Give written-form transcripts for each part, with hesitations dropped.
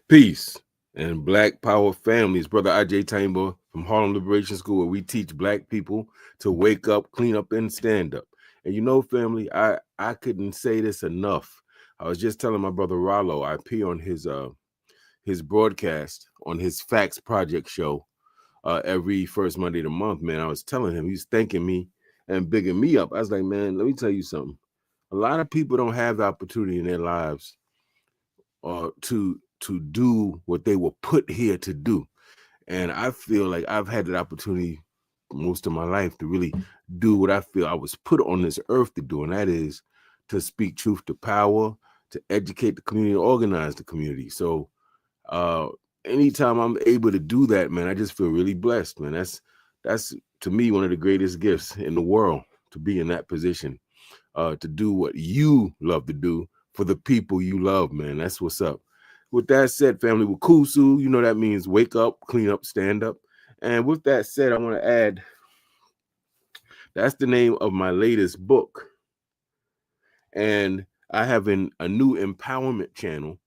Peace and Black Power families. Brother Agyei Tyehimba from Harlem Liberation School, where we teach Black people to wake up, clean up, and stand up. And you know, family, I couldn't say this enough. I was just telling my brother Rollo, I appear on his broadcast on his Facts Project show every first Monday of the month. Man, I was telling him, he's thanking me and bigging me up. I was like, man, let me tell you something. A lot of people don't have the opportunity in their lives to do what they were put here to do. And I feel like I've had that opportunity most of my life to really do what I feel I was put on this earth to do, and that is to speak truth to power, to educate the community, organize the community. So uh anytime I'm able to do that, man, I just feel really blessed, man. That's to me one of the greatest gifts in the world, to be in that position, to do what you love to do for the people you love, man. That's what's up. With that said, family, with Kusu, you know that means wake up, clean up, stand up. And with that said, I want to add that's the name of my latest book. And I have a new empowerment channel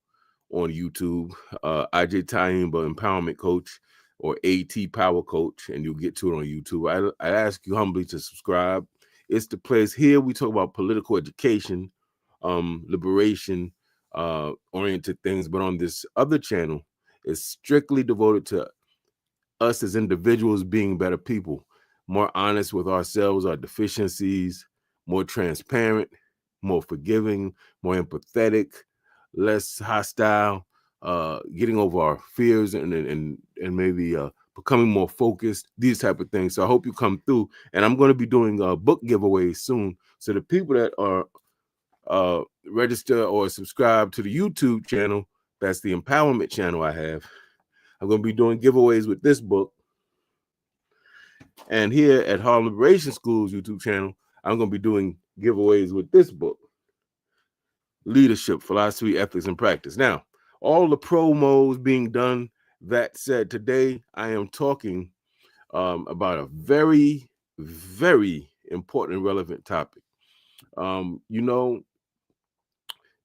on YouTube, Agyei Tyehimba Empowerment Coach, or AT Power Coach, and you'll get to it on YouTube. I ask you humbly to subscribe. It's the place. Here we talk about political education, liberation, oriented things, but on this other channel, it's strictly devoted to us as individuals being better people, more honest with ourselves, our deficiencies, more transparent, more forgiving, more empathetic, less hostile, getting over our fears and maybe becoming more focused, these type of things. So I hope you come through, and I'm going to be doing book giveaways soon. So the people that are register or subscribe to the YouTube channel, that's the empowerment channel I have, I'm going to be doing giveaways with this book. And here at Harlem Liberation School's YouTube channel, I'm going to be doing giveaways with this book, Leadership, Philosophy, Ethics, and Practice. Now, all the promos being done, that said, today I am talking about a very, very important and relevant topic. You know,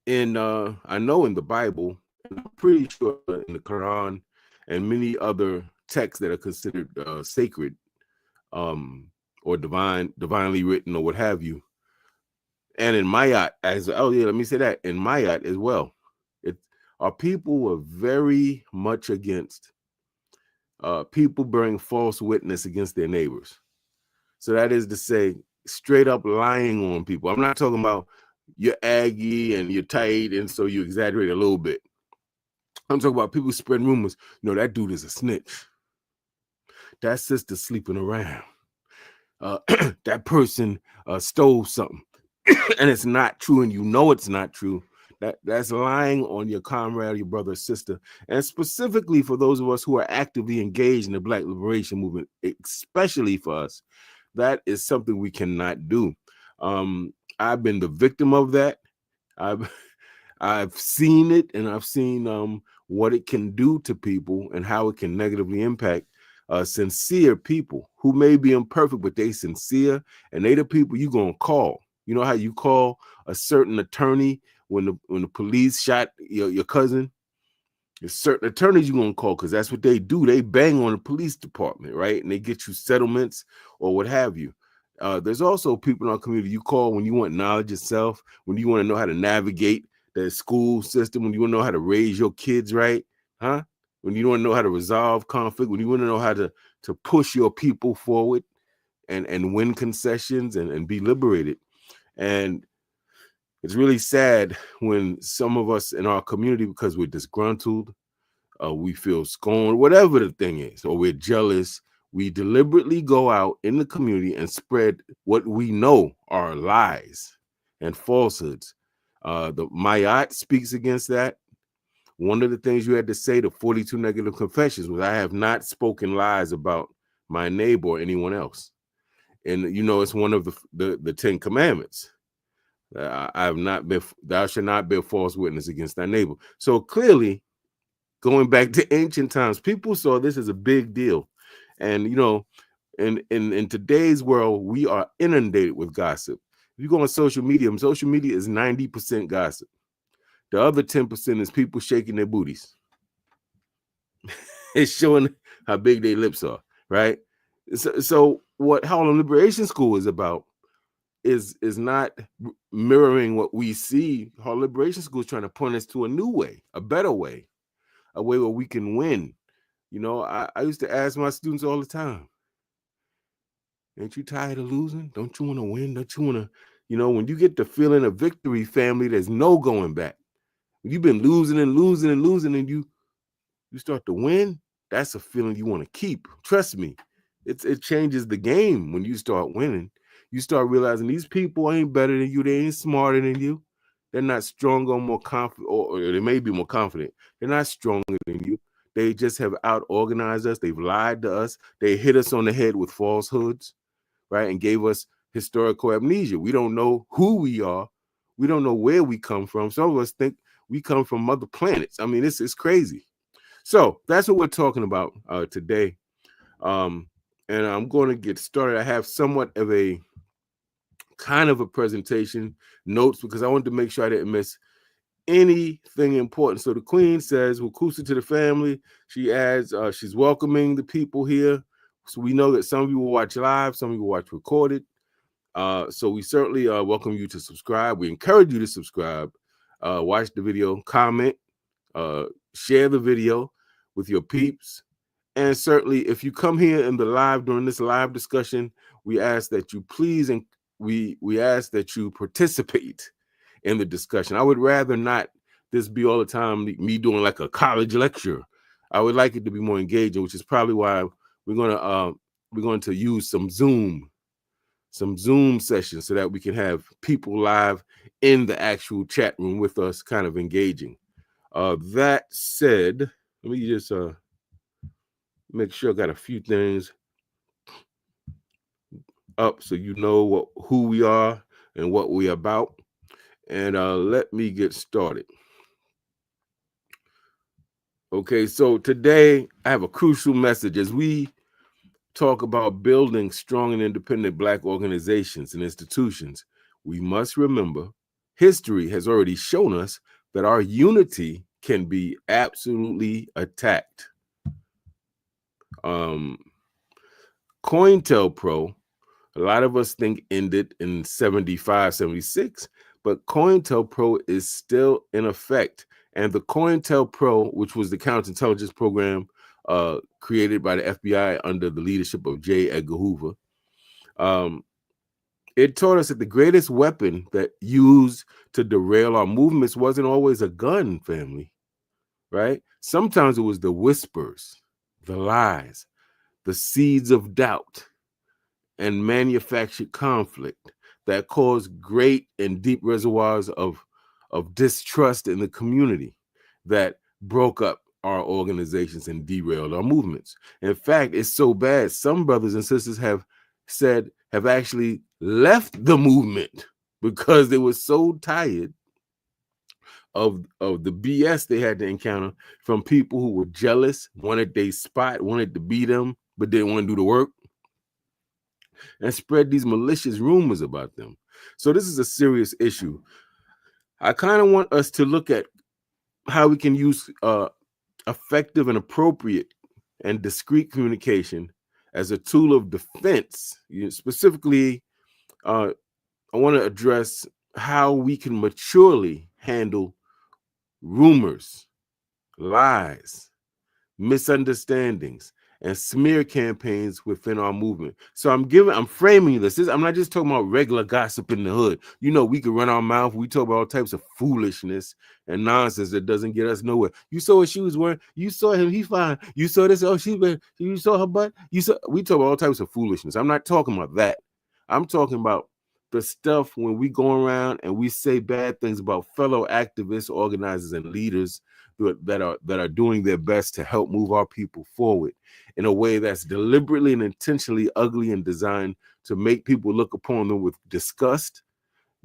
I know in the Bible, and I'm pretty sure in the Quran and many other texts that are considered sacred, or divinely written, or what have you, and in Mayat as let me say that in Mayat as well, it our people were very much against people bearing false witness against their neighbors. So that is to say, straight up lying on people. I'm not talking about you're Aggie and you're tight, and so you exaggerate a little bit. I'm talking about people spreading rumors. You know, that dude is a snitch. That sister's sleeping around. That person stole something. And it's not true, and you know it's not true. That's lying on your comrade, your brother or sister. And specifically for those of us who are actively engaged in the Black liberation movement, especially for us, that is something we cannot do. I've been the victim of that. I've seen it, and I've seen what it can do to people and how it can negatively impact sincere people who may be imperfect, but they sincere, and they the people you gonna call. You know how you call a certain attorney when the police shot your cousin? There's certain attorneys you're gonna call because that's what they do. They bang on the police department, right? And they get you settlements or what have you. There's also people in our community you call when you want knowledge yourself, when you want to know how to navigate the school system, when you want to know how to raise your kids right, huh? When you want to know how to resolve conflict, when you want to know how to push your people forward and win concessions and be liberated. And it's really sad when some of us in our community, because we're disgruntled, we feel scorned, whatever the thing is, or we're jealous, we deliberately go out in the community and spread what we know are lies and falsehoods. The Mayat speaks against that. One of the things you had to say, the 42 negative confessions, was I have not spoken lies about my neighbor or anyone else. And, you know, it's one of the 10 commandments. I have not been, thou shalt not bear false witness against thy neighbor. So clearly, going back to ancient times, people saw this as a big deal. And, you know, in today's world, we are inundated with gossip. If you go on social media is 90% gossip. The other 10% is people shaking their booties. It's showing how big their lips are, right? So what Harlem Liberation School is about is not mirroring what we see. Harlem Liberation School is trying to point us to a new way, a better way, a way where we can win. You know, I used to ask my students all the time, ain't you tired of losing? Don't you want to win? Don't you want to, when you get the feeling of victory, family, there's no going back. When you've been losing and losing and losing and you start to win, that's a feeling you want to keep. Trust me, it changes the game when you start winning. You start realizing these people ain't better than you. They ain't smarter than you. They're not stronger or more confident, or they may be more confident. They're not stronger than you. They just have out-organized us. They've lied to us. They hit us on the head with falsehoods, right? And gave us historical amnesia. We don't know who we are. We don't know where we come from. Some of us think we come from other planets. I mean, it's crazy. So that's what we're talking about today. And I'm going to get started. I have somewhat of a kind of a presentation, notes, because I wanted to make sure I didn't miss anything important. So the Queen says, Wakusa to the family. She adds, she's welcoming the people here. So we know that some of you will watch live, some of you will watch recorded. So we certainly welcome you to subscribe. We encourage you to subscribe, watch the video, comment, share the video with your peeps. And certainly, if you come here in the live during this live discussion, we ask that you please, and we ask that you participate in the discussion. I would rather not this be all the time me doing like a college lecture. I would like it to be more engaging, which is probably why we're going to use some Zoom sessions so that we can have people live in the actual chat room with us, kind of engaging. That said, let me just make sure I got a few things up so you know who we are and what we're about. And let me get started. Okay, so today I have a crucial message as we talk about building strong and independent Black organizations and institutions. We must remember history has already shown us that our unity can be absolutely attacked. Cointelpro, a lot of us think ended in 75, 76, but Cointelpro is still in effect. And the Cointelpro, which was the counterintelligence program created by the FBI under the leadership of J. Edgar Hoover, it taught us that the greatest weapon that used to derail our movements wasn't always a gun, family, right? Sometimes it was the whispers, the lies, the seeds of doubt, and manufactured conflict that caused great and deep reservoirs of distrust in the community that broke up our organizations and derailed our movements. In fact, it's so bad, some brothers and sisters have actually left the movement because they were so tired of the BS they had to encounter from people who were jealous, wanted their spot, wanted to be them, but didn't want to do the work, and spread these malicious rumors about them. So this is a serious issue. I kind of want us to look at how we can use effective and appropriate and discreet communication as a tool of defense. Specifically, I want to address how we can maturely handle rumors, lies, misunderstandings, and smear campaigns within our movement. So I'm framing this. I'm not just talking about regular gossip in the hood. You know, we could run our mouth. We talk about all types of foolishness and nonsense that doesn't get us nowhere. You saw what she was wearing. You saw him. He fine. You saw this. Oh, you saw her butt. We talk about all types of foolishness. I'm not talking about that. I'm talking about the stuff when we go around and we say bad things about fellow activists, organizers, and leaders that are doing their best to help move our people forward in a way that's deliberately and intentionally ugly and designed to make people look upon them with disgust,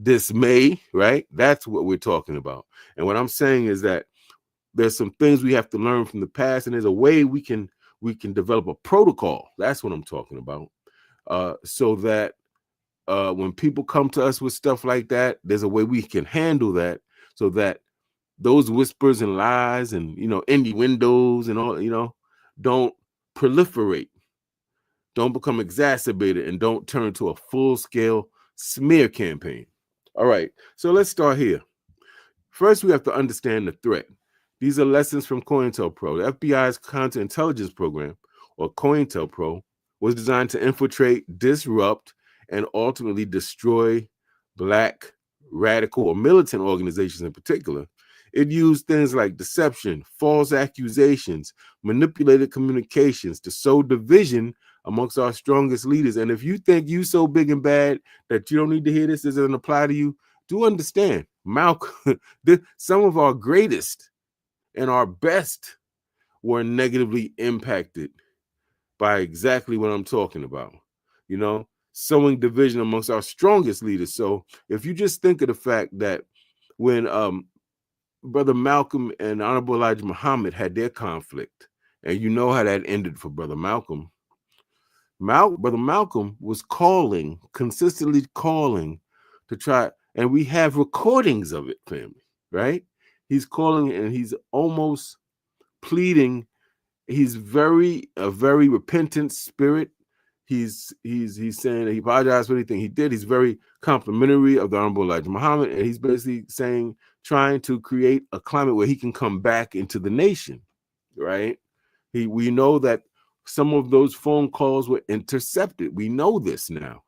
dismay, right? That's what we're talking about. And what I'm saying is that there's some things we have to learn from the past, and there's a way we can develop a protocol. That's what I'm talking about. So that when people come to us with stuff like that, there's a way we can handle that so that those whispers and lies and, innuendos and all, don't proliferate, don't become exacerbated, and don't turn to a full-scale smear campaign. All right, so let's start here. First, we have to understand the threat. These are lessons from Cointelpro. The FBI's counterintelligence program, or Cointelpro, was designed to infiltrate, disrupt, and ultimately destroy Black radical or militant organizations in particular. It used things like deception, false accusations, manipulated communications to sow division amongst our strongest leaders. And if you think you so big and bad that you don't need to hear this doesn't apply to you, do understand, Malcolm, some of our greatest and our best were negatively impacted by exactly what I'm talking about, sowing division amongst our strongest leaders. So if you just think of the fact that when Brother Malcolm and Honorable Elijah Muhammad had their conflict, and you know how that ended for Brother Malcolm, Brother Malcolm was consistently calling to try, and we have recordings of it, family, right? He's calling and he's almost pleading. He's a very repentant spirit. He's saying that he apologized for anything he did. He's very complimentary of the Honorable Elijah Muhammad, and he's basically trying to create a climate where he can come back into the nation, right? We know that some of those phone calls were intercepted. We know this now.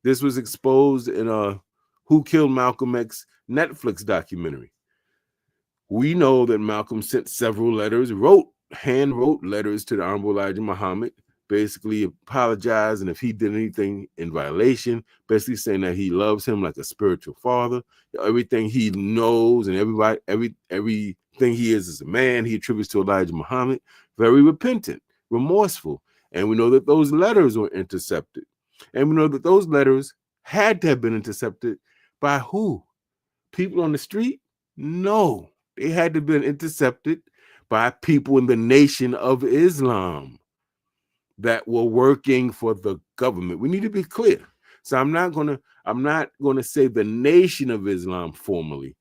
This was exposed in a Who Killed Malcolm X Netflix documentary. We know that Malcolm sent several letters, hand-wrote letters to the Honorable Elijah Muhammad, basically apologizing if he did anything in violation, basically saying that he loves him like a spiritual father. Everything he knows and everything he is as a man, he attributes to Elijah Muhammad. Very repentant, remorseful. And we know that those letters were intercepted. And we know that those letters had to have been intercepted by who? People on the street? No. They had to have been intercepted by people in the Nation of Islam that were working for the government. We need to be clear. So I'm not gonna say the Nation of Islam formally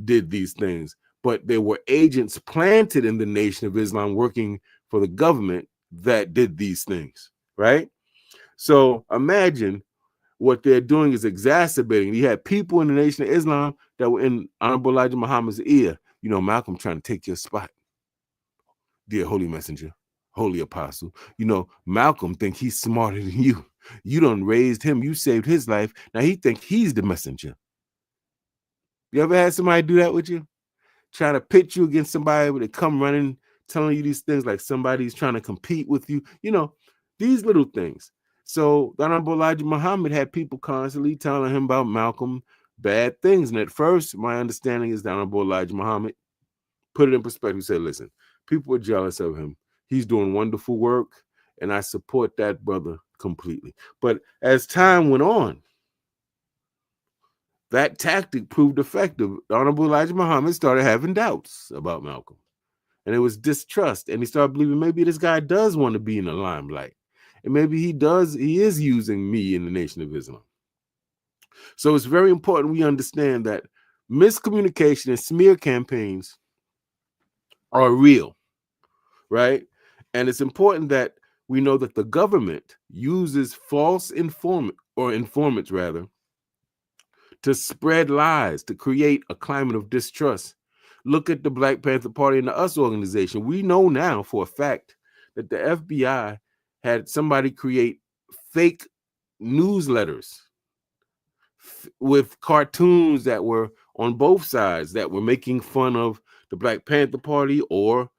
did these things, but there were agents planted in the Nation of Islam working for the government that did these things, right? So imagine what they're doing is exacerbating. You had people in the Nation of Islam that were in Honorable Elijah Muhammad's ear. Malcolm trying to take your spot. Dear Holy Messenger, Holy Apostle, Malcolm think he's smarter than you. You done raised him. You saved his life. Now he think he's the messenger. You ever had somebody do that with you? Trying to pit you against somebody where they come running, telling you these things like somebody's trying to compete with you. These little things. So the Honorable Elijah Muhammad had people constantly telling him about Malcolm bad things. And at first, my understanding is the Honorable Elijah Muhammad put it in perspective, said, listen, people are jealous of him. He's doing wonderful work, and I support that brother completely. But as time went on, that tactic proved effective. The Honorable Elijah Muhammad started having doubts about Malcolm, and it was distrust. And he started believing maybe this guy does want to be in the limelight, and maybe he is using me in the Nation of Islam. So it's very important we understand that miscommunication and smear campaigns are real, right? And it's important that we know that the government uses false informants to spread lies, to create a climate of distrust. Look at the Black Panther Party and the US organization. We know now for a fact that the FBI had somebody create fake newsletters with cartoons that were on both sides, that were making fun of the Black Panther Party, or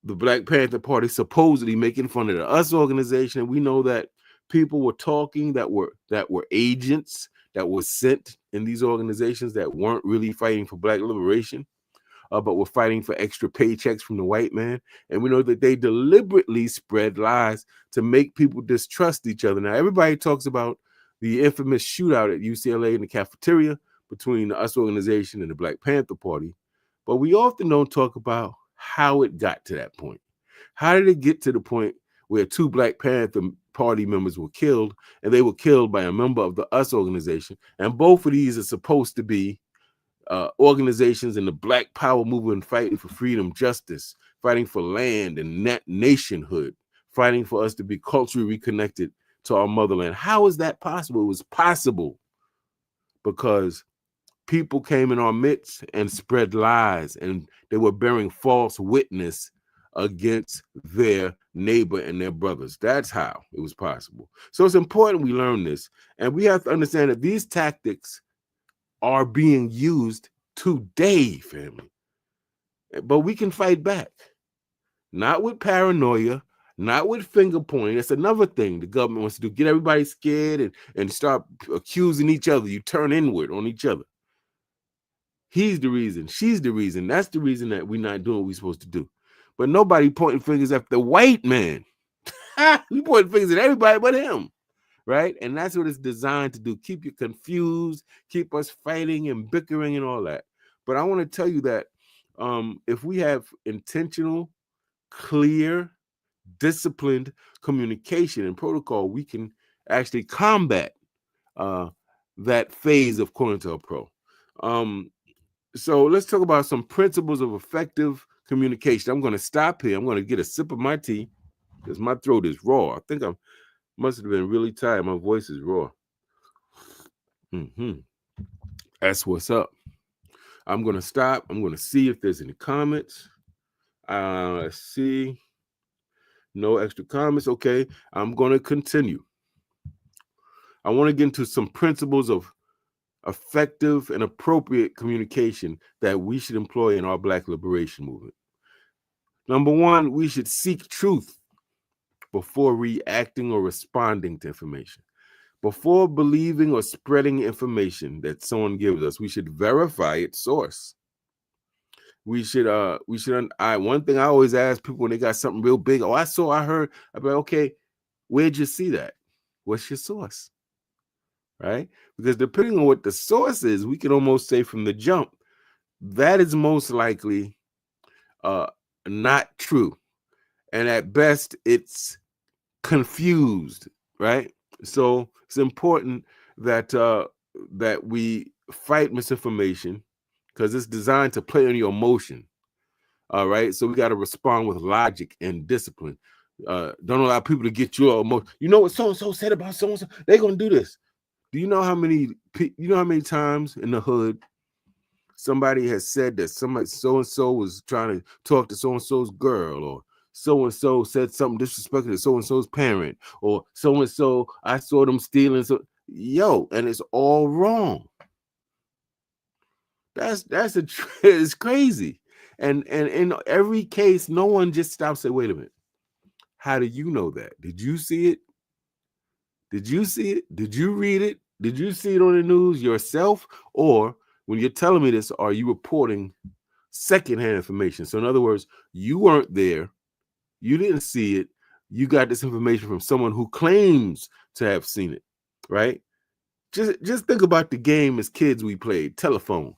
the Black Panther Party supposedly making fun of the US organization. And we know that people were talking that were agents that were sent in these organizations that weren't really fighting for Black liberation, but were fighting for extra paychecks from the white man. And we know that they deliberately spread lies to make people distrust each other. Now, everybody talks about the infamous shootout at UCLA in the cafeteria between the US organization and the Black Panther Party, but we often don't talk about how it got to that point. How did it get to the point where 2 Black Panther Party members were killed, and they were killed by a member of the US organization? And both of these are supposed to be organizations in the Black Power movement fighting for freedom, justice, fighting for land and nationhood, fighting for us to be culturally reconnected to our motherland. How is that possible? It was possible because people came in our midst and spread lies, and they were bearing false witness against their neighbor and their brothers. That's how it was possible. So it's important we learn this, and we have to understand that these tactics are being used today, family. But we can fight back, not with paranoia, not with finger pointing. That's another thing the government wants to do, get everybody scared and start accusing each other. You turn inward on each other. He's the reason, she's the reason. That's the reason that we're not doing what we're supposed to do. But nobody pointing fingers at the white man. We pointing fingers at everybody but him, right? And that's what it's designed to do. Keep you confused, keep us fighting and bickering and all that. But I want to tell you that if we have intentional, clear, disciplined communication and protocol, we can actually combat that phase of Cointelpro. So let's talk about some principles of effective communication. I'm going to stop here. I'm going to get a sip of my tea because my throat is raw. I think I must have been really tired. My voice is raw. That's what's up. I'm going to stop. I'm going to see if there's any comments. Let's see. No extra comments. Okay. I'm going to continue. I want to get into some principles of effective and appropriate communication that we should employ in our Black liberation movement. Number one, we should seek truth before reacting or responding to information. Before believing or spreading information that someone gives us, we should verify its source. One thing I always ask people when they got something real big, I heard, I'd be like, okay, where'd you see that? What's your source? Right? Because depending on what the source is, we can almost say from the jump, that is most likely not true. And at best, it's confused, right? So it's important that that we fight misinformation because it's designed to play on your emotion. All right. So we got to respond with logic and discipline. Don't allow people to get your emotion. You know what so-and-so said about so-and-so? They're going to do this. Do you know how many times in the hood somebody has said that somebody so-and-so was trying to talk to so-and-so's girl, or so-and-so said something disrespectful to so-and-so's parent, or so-and-so, I saw them stealing. And it's all wrong. It's crazy. And in every case, no one just stops and say, wait a minute. How do you know that? Did you see it? Did you see it? Did you read it? Did you see it on the news yourself? Or when you're telling me this, are you reporting secondhand information? So in other words, you weren't there. You didn't see it. You got this information from someone who claims to have seen it, right? Just think about the game as kids we played, telephone.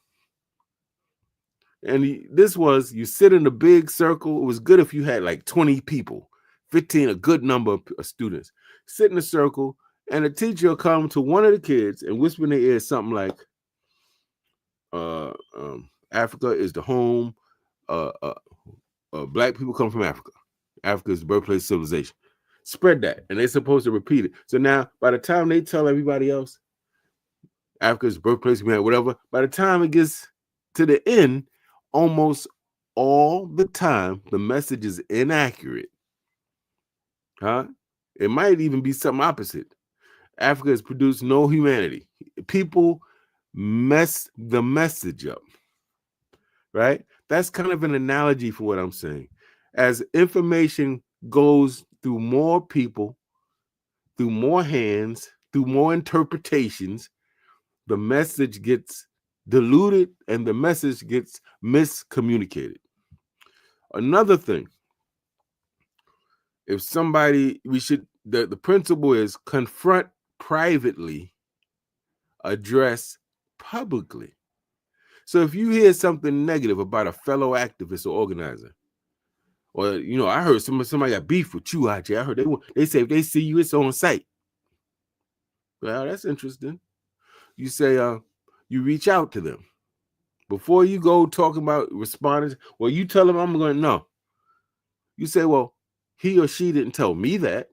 And you sit in a big circle. It was good if you had like 20 people, 15, a good number of students. Sit in a circle, and a teacher will come to one of the kids and whisper in their ear something like, Africa is the home. Black people come from Africa. Africa is the birthplace of civilization. Spread that, and they're supposed to repeat it. So now, by the time they tell everybody else, Africa is the birthplace of whatever, by the time it gets to the end, almost all the time, the message is inaccurate. It might even be something opposite. Africa has produced no humanity. People mess the message up, right? That's kind of an analogy for what I'm saying. As information goes through more people, through more hands, through more interpretations, the message gets diluted and the message gets miscommunicated. Another thing, if somebody, the principle is confront privately, address publicly. So if you hear something negative about a fellow activist or organizer, or, I heard somebody got beef with you, Agyei. I heard they say if they see you, it's on site. Well, that's interesting. You say, you reach out to them. Before you go talking about responding, well, you tell them I'm going to know. You say, well, he or she didn't tell me that.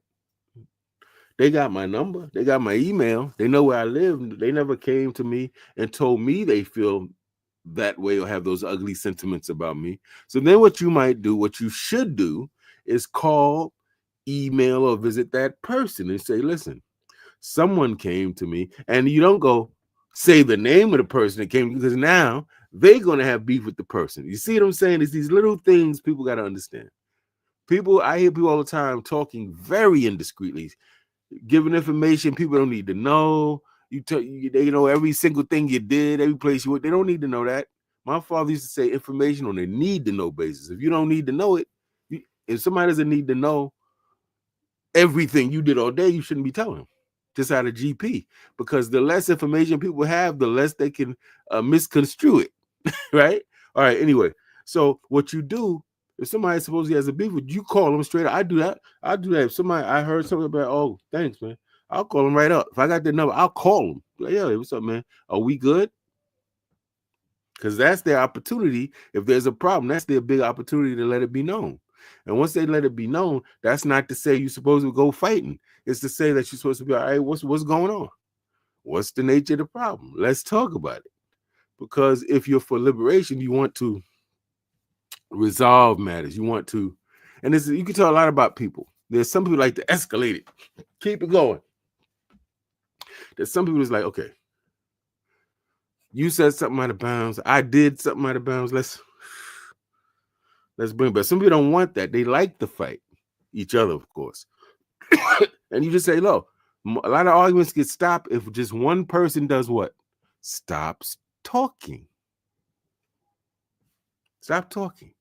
They got my number. They got my email. They know where I live. They never came to me and told me they feel that way or have those ugly sentiments about me. So then what you might do, what you should do, is call, email, or visit that person and say, listen, someone came to me. And you don't go say the name of the person that came, because now they're going to have beef with the person. You see what I'm saying? It's these little things people got to understand. I hear people all the time talking very indiscreetly, giving information people don't need to know. They know every single thing you did, every place you went. They don't need to know that. My father used to say information on a need to know basis. If you don't need to know it, if somebody doesn't need to know everything you did all day, you shouldn't be telling them. Just out of GP, because the less information people have, the less they can misconstrue it, right? All right. Anyway, so what you do, if somebody supposedly has a beef with you, call them straight up. I do that. If somebody, I heard something about, oh, thanks, man, I'll call them right up. If I got their number, I'll call them. Like, yeah, what's up, man? Are we good? Because that's their opportunity. If there's a problem, that's their big opportunity to let it be known. And once they let it be known, that's not to say you're supposed to go fighting. It's to say that you're supposed to be, all right, what's going on? What's the nature of the problem? Let's talk about it. Because if you're for liberation, you want to resolve matters. You want to, and this, you can tell a lot about people. There's some people like to escalate it, keep it going. There's some people that's like, okay, you said something out of bounds. I did something out of bounds. Let's bring it. But some people don't want that. They like to fight each other, of course. And you just say, look, a lot of arguments get stopped if just one person does what? Stops talking. Stop talking.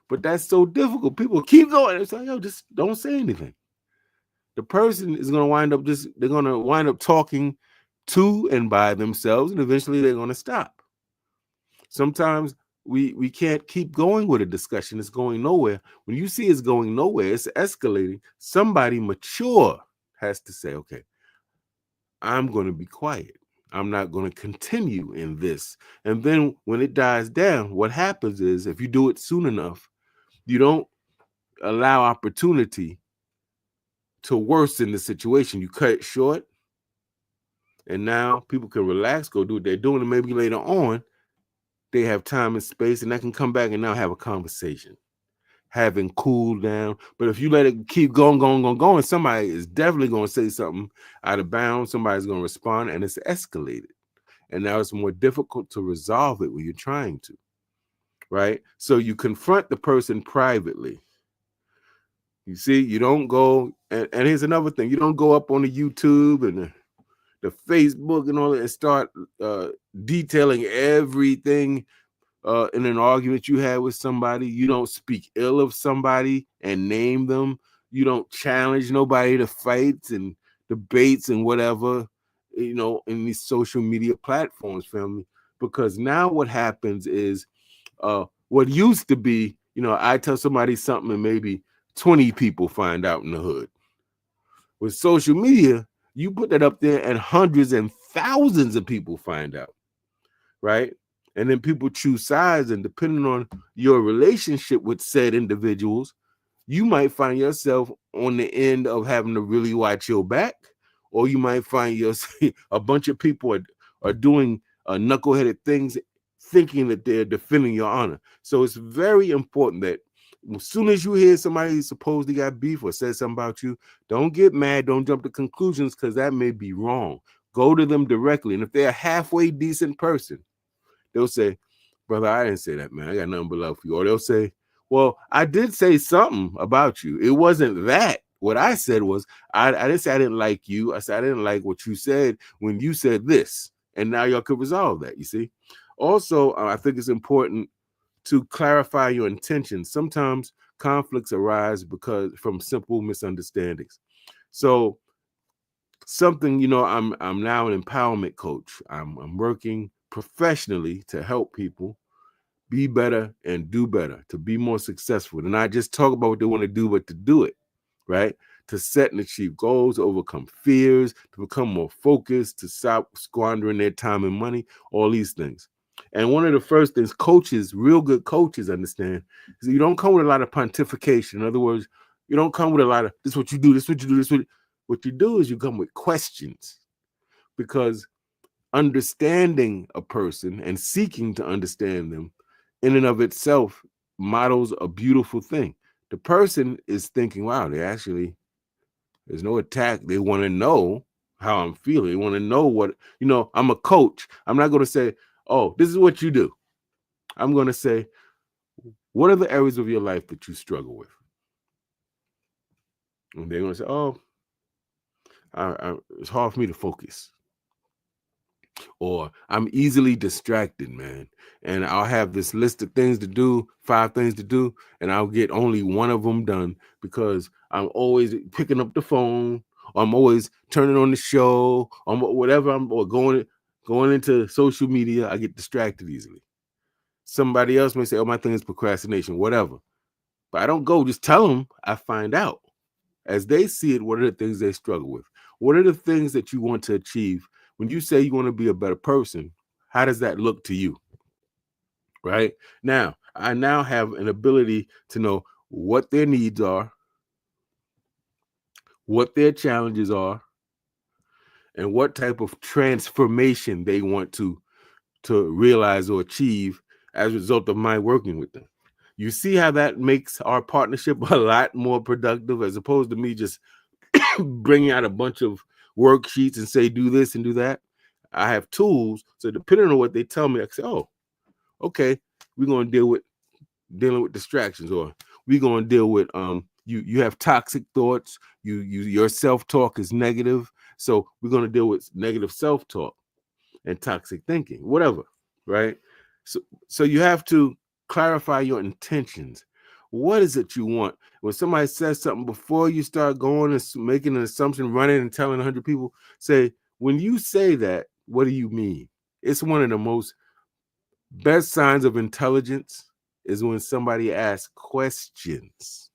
But that's so difficult. People keep going. It's like, yo, just don't say anything. The person is going to wind up they're going to wind up talking to and by themselves, and eventually they're going to stop. Sometimes we can't keep going with a discussion. It's going nowhere. When you see it's going nowhere, it's escalating. Somebody mature has to say, okay, I'm going to be quiet. I'm not going to continue in this. And then when it dies down, what happens is, if you do it soon enough, you don't allow opportunity to worsen the situation. You cut it short, and now people can relax, go do what they're doing, and maybe later on, they have time and space, and they can come back and now have a conversation, having cooled down. But if you let it keep going, somebody is definitely going to say something out of bounds. Somebody's going to respond, and it's escalated. And now it's more difficult to resolve it when you're trying to, right? So you confront the person privately. You see, you don't go, and here's another thing. You don't go up on the YouTube and the Facebook and all that and start detailing everything in an argument you had with somebody. You don't speak ill of somebody and name them. You don't challenge nobody to fights and debates and whatever, in these social media platforms, family. Because now what happens is, what used to be, I tell somebody something and maybe 20 people find out in the hood. With social media, you put that up there and hundreds and thousands of people find out, right? And then people choose sides, and depending on your relationship with said individuals, you might find yourself on the end of having to really watch your back, or you might find yourself, a bunch of people are doing knuckleheaded things, thinking that they're defending your honor. So it's very important that as soon as you hear somebody supposedly got beef or said something about you, don't get mad, don't jump to conclusions, because that may be wrong. Go to them directly. And if they're a halfway decent person, they'll say, brother, I didn't say that, man. I got nothing but love for you. Or they'll say, well, I did say something about you. It wasn't that. What I said was, I didn't say I didn't like you. I said I didn't like what you said when you said this. And now y'all could resolve that, you see? Also, I think it's important to clarify your intentions. Sometimes conflicts arise from simple misunderstandings. So something, I'm now an empowerment coach. I'm working professionally to help people be better and do better, to be more successful, to not just talk about what they want to do, but to do it, right? To set and achieve goals, to overcome fears, to become more focused, to stop squandering their time and money, all these things. And one of the first things coaches, real good coaches, understand is you don't come with a lot of pontification. In other words, you don't come with a lot of this is what you do, this is what you do, this is what you do is you come with questions, because understanding a person and seeking to understand them in and of itself models a beautiful thing. The person is thinking, wow, there's no attack. They want to know how I'm feeling. They want to know what, I'm a coach. I'm not going to say, oh, this is what you do. I'm going to say, what are the areas of your life that you struggle with? And they're going to say, oh, it's hard for me to focus. Or I'm easily distracted, man. And I'll have this list of things to do, 5 things to do, and I'll get only one of them done because I'm always picking up the phone, or I'm always turning on the show, or whatever, or going into social media. I get distracted easily. Somebody else may say, oh, my thing is procrastination, whatever. But I don't go just tell them. I find out. As they see it, what are the things they struggle with? What are the things that you want to achieve? When you say you want to be a better person, how does that look to you? Right? Now, I now have an ability to know what their needs are, what their challenges are, and what type of transformation they want to realize or achieve as a result of my working with them. You see how that makes our partnership a lot more productive, as opposed to me just bringing out a bunch of worksheets and say, do this and do that. I have tools. So depending on what they tell me, I say, oh, okay, we're going to dealing with distractions, or we're going to deal with, you have toxic thoughts. Your self-talk is negative. So we're going to deal with negative self-talk and toxic thinking, whatever. Right. So you have to clarify your intentions. What is it you want? When somebody says something, before you start going and making an assumption, running and telling 100 people, say, when you say that, what do you mean? It's one of the most best signs of intelligence is when somebody asks questions.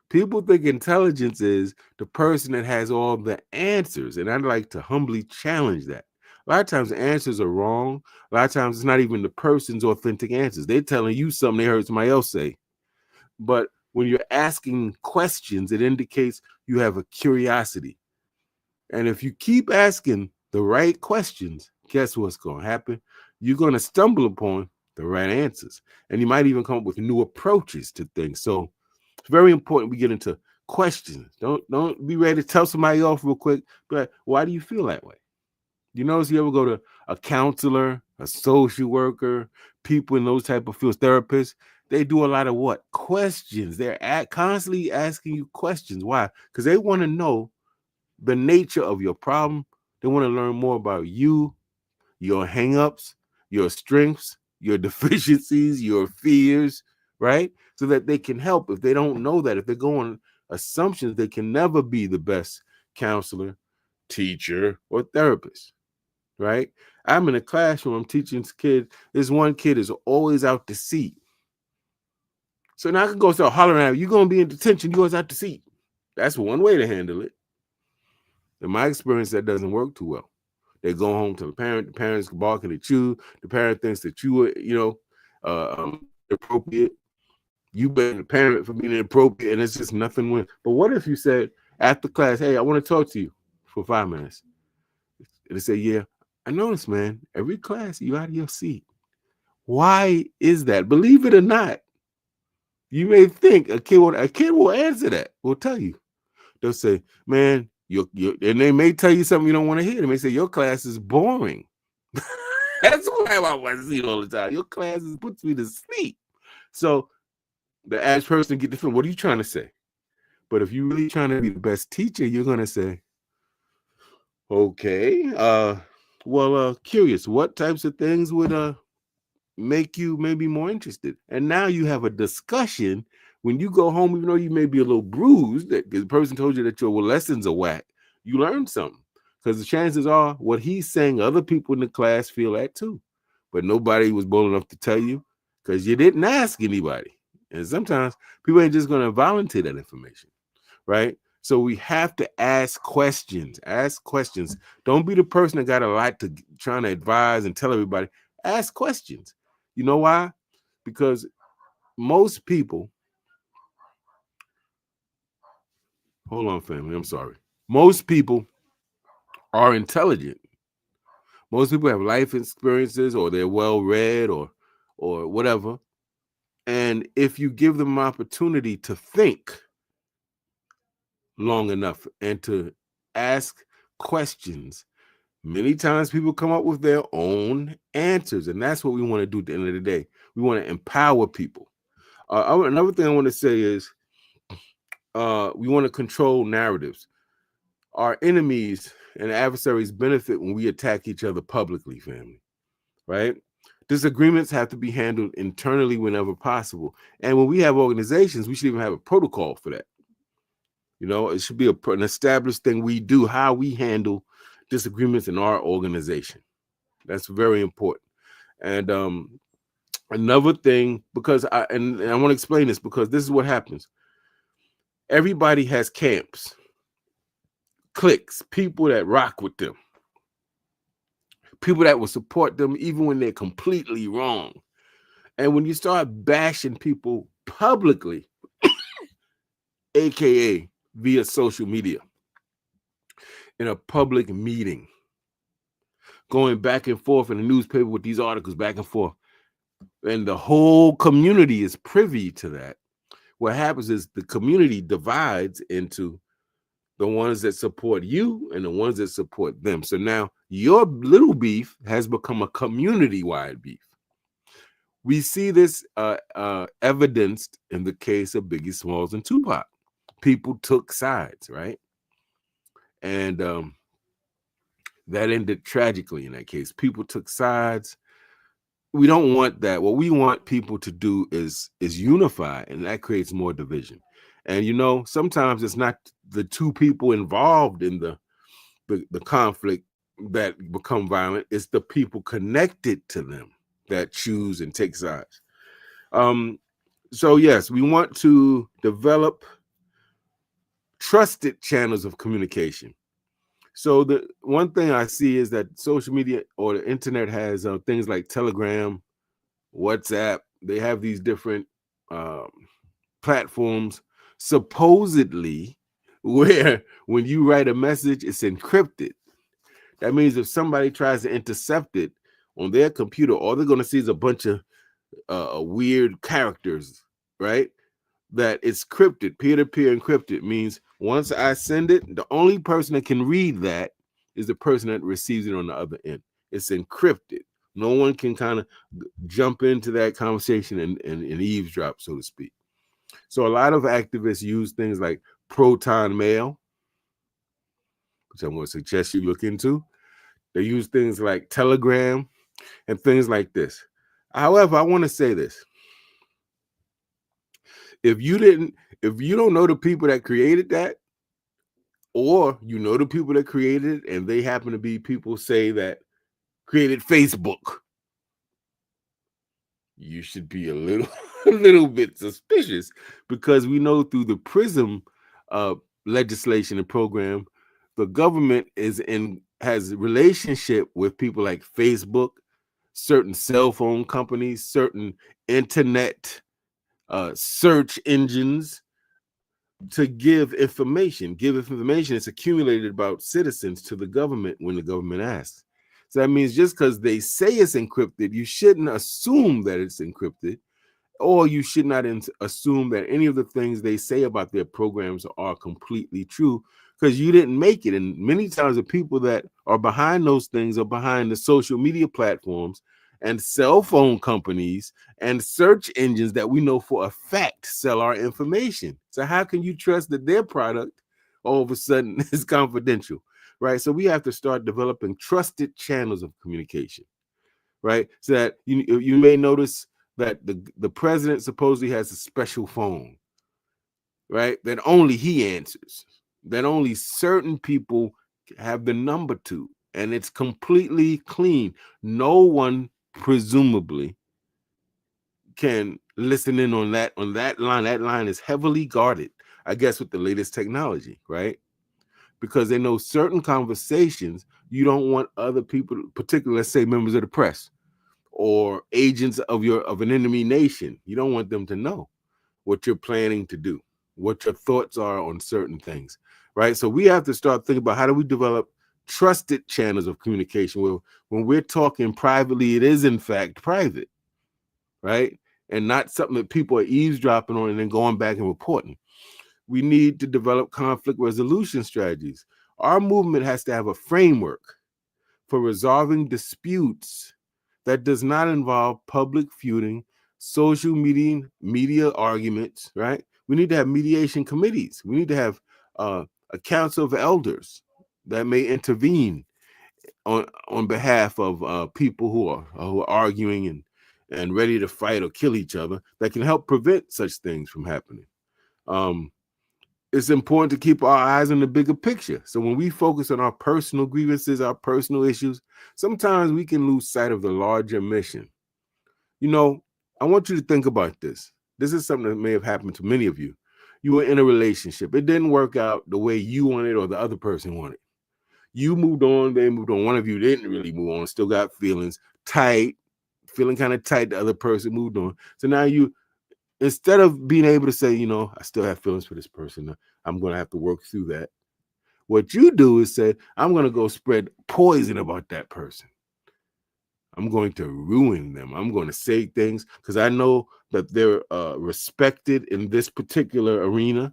People think intelligence is the person that has all the answers, and I'd like to humbly challenge that. A lot of times the answers are wrong. A lot of times it's not even the person's authentic answers. They're telling you something they heard somebody else say. But when you're asking questions, it indicates you have a curiosity. And if you keep asking the right questions, guess what's going to happen? You're going to stumble upon the right answers. And you might even come up with new approaches to things. So it's very important we get into questions. Don't be ready to tell somebody off real quick. But why do you feel that way? You notice you ever go to a counselor, a social worker, people in those type of fields, therapists, they do a lot of what? Questions. They're constantly asking you questions. Why? Because they want to know the nature of your problem. They want to learn more about you, your hangups, your strengths, your deficiencies, your fears, right? So that they can help. If they don't know that, if they're going assumptions, they can never be the best counselor, teacher, or therapist. Right? I'm in a classroom, I'm teaching kids. This one kid is always out to seat. So now I can go start hollering at him, you're going to be in detention, you always out to seat. That's one way to handle it. In my experience, that doesn't work too well. They go home to the parents barking at you, the parent thinks that you are, inappropriate. You blame the parent for being inappropriate, and it's just nothing win. But what if you said after class, hey, I want to talk to you for 5 minutes? And they say, yeah, I noticed, man, every class you out of your seat. Why is that? Believe it or not, you may think a kid will answer that. Will tell you. They'll say, man, and they may tell you something you don't want to hear. They may say, your class is boring. That's why I want to see it all the time. Your class puts me to sleep. So the average person get the feeling, what are you trying to say? But if you're really trying to be the best teacher, you're going to say, okay, curious, what types of things would make you maybe more interested? And now you have a discussion. When you go home, even though you may be a little bruised, that the person told you that your lessons are whack, you learned something. Because the chances are what he's saying, other people in the class feel that too. But nobody was bold enough to tell you because you didn't ask anybody. And sometimes people ain't just going to volunteer that information, right? So we have to ask questions. Ask questions. Don't be the person that got a lot to trying to advise and tell everybody. Ask questions. You know why? Because most people, hold on, family, I'm sorry. Most people are intelligent. Most people have life experiences, or they're well read, or whatever. And if you give them an opportunity to think long enough and to ask questions, many times people come up with their own answers. And that's what we want to do at the end of the day. We want to empower people. Another thing I want to say is we want to control narratives. Our enemies and adversaries benefit when we attack each other publicly, family, right? Disagreements have to be handled internally whenever possible. And when we have organizations, we should even have a protocol for that. You know, it should be an established thing we do, how we handle disagreements in our organization. That's very important. And another thing, because I want to explain this, because this is what happens. Everybody has camps, cliques, people that rock with them, people that will support them even when they're completely wrong. And when you start bashing people publicly, aka via social media, in a public meeting, going back and forth in the newspaper with these articles back and forth, and the whole community is privy to that, what happens is the community divides into the ones that support you and the ones that support them. So now your little beef has become a community-wide beef. We see this evidenced in the case of Biggie Smalls and Tupac. People took sides, right? And that ended tragically in that case. People took sides. We don't want that. What we want people to do is unify, and that creates more division. And you know, sometimes it's not the two people involved in the conflict that become violent. It's the people connected to them that choose and take sides. So yes, we want to develop trusted channels of communication. So the one thing I see is that social media or the internet has things like Telegram, WhatsApp. They have these different platforms, supposedly, where when you write a message, it's encrypted. That means if somebody tries to intercept it on their computer, all they're going to see is a bunch of weird characters, right? That it's encrypted, peer-to-peer encrypted means once I send it, the only person that can read that is the person that receives it on the other end. It's encrypted. No one can kind of jump into that conversation and eavesdrop, so to speak. So a lot of activists use things like Proton Mail, which I'm going to suggest you look into. They use things like Telegram and things like this. However, I want to say this. If you don't know the people that created that, or you know the people that created it and they happen to be people, say, that created Facebook, you should be a little bit suspicious, because we know through the PRISM legislation and program, the government has relationship with people like Facebook, certain cell phone companies, certain internet search engines, to give information. It's accumulated about citizens to the government when the government asks. So that means just because they say it's encrypted, you shouldn't assume that it's encrypted, or you should not assume that any of the things they say about their programs are completely true, because you didn't make it. And many times the people that are behind those things are behind the social media platforms and cell phone companies and search engines that we know for a fact sell our information. So how can you trust that their product all of a sudden is confidential, right? So we have to start developing trusted channels of communication, right? So that you may notice that the president supposedly has a special phone, right? That only he answers, that only certain people have the number to, and it's completely clean. No one presumably can listen in on that line. That line is heavily guarded, I guess, with the latest technology, right? Because they know certain conversations you don't want other people, particularly, let's say, members of the press or agents of an enemy nation. You don't want them to know what you're planning to do, what your thoughts are on certain things, right? So we have to start thinking about how do we develop trusted channels of communication where when we're talking privately, it is in fact private, right? And not something that people are eavesdropping on and then going back and reporting. We need to develop conflict resolution strategies. Our movement has to have a framework for resolving disputes that does not involve public feuding, social media arguments, right? We need to have mediation committees. We need to have a council of elders that may intervene on behalf of people who are arguing and ready to fight or kill each other, that can help prevent such things from happening. It's important to keep our eyes on the bigger picture. So when we focus on our personal grievances, our personal issues, sometimes we can lose sight of the larger mission. You know, I want you to think about this. This is something that may have happened to many of you. You were in a relationship. It didn't work out the way you wanted or the other person wanted. You moved on, they moved on. One of you didn't really move on, still got feelings, tight, feeling kind of tight. The other person moved on. So now you, instead of being able to say, you know, I still have feelings for this person, I'm going to have to work through that. What you do is say, I'm going to go spread poison about that person. I'm going to ruin them. I'm going to say things because I know that they're respected in this particular arena.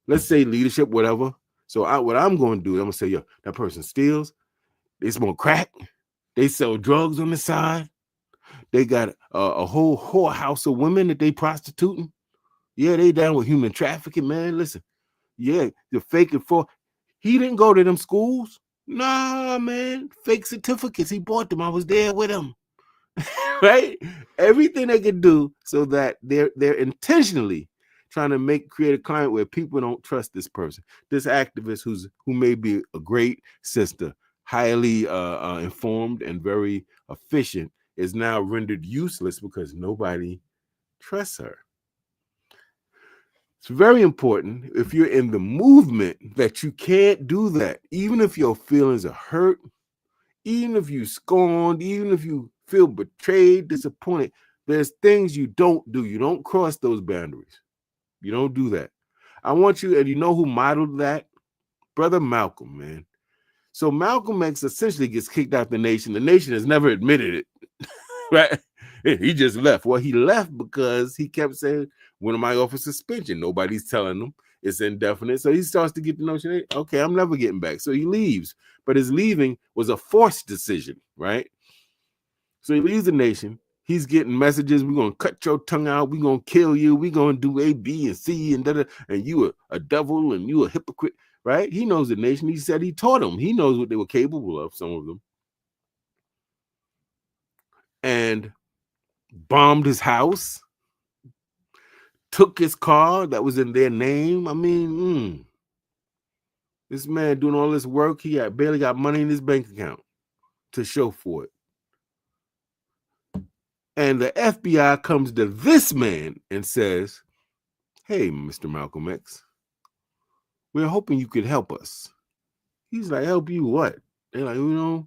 Let's say leadership, whatever. So what I'm going to do, I'm going to say, yo, that person steals. They smoke crack. They sell drugs on the side. They got a whole whorehouse of women that they prostituting. Yeah, they down with human trafficking, man. Listen, yeah, you're faking for. He didn't go to them schools. Nah, man, fake certificates. He bought them. I was there with him. Right? Everything they could do so that they're intentionally trying to create a climate where people don't trust this person, this activist who may be a great sister, highly informed and very efficient, is now rendered useless because nobody trusts her. It's very important if you're in the movement that you can't do that, even if your feelings are hurt, even if you scorned, even if you feel betrayed, disappointed. There's things you don't do. You don't cross those boundaries. You don't do that. I want you, and you know who modeled that? Brother Malcolm, man. So Malcolm X essentially gets kicked out the nation. The nation has never admitted it, right? He just left. Well, he left because he kept saying, when am I off of suspension? Nobody's telling him. It's indefinite. So he starts to get the notion, hey, okay, I'm never getting back. So he leaves. But his leaving was a forced decision, right? So he leaves the nation. He's getting messages. We're going to cut your tongue out. We're going to kill you. We're going to do A, B, and C, and da-da. And you a devil, and you a hypocrite, right? He knows the nation. He said he taught them. He knows what they were capable of, some of them. And bombed his house, took his car that was in their name. I mean, this man doing all this work, he barely got money in his bank account to show for it. And the FBI comes to this man and says, hey, Mr. Malcolm X, we're hoping you could help us. He's like, help you what? They're like,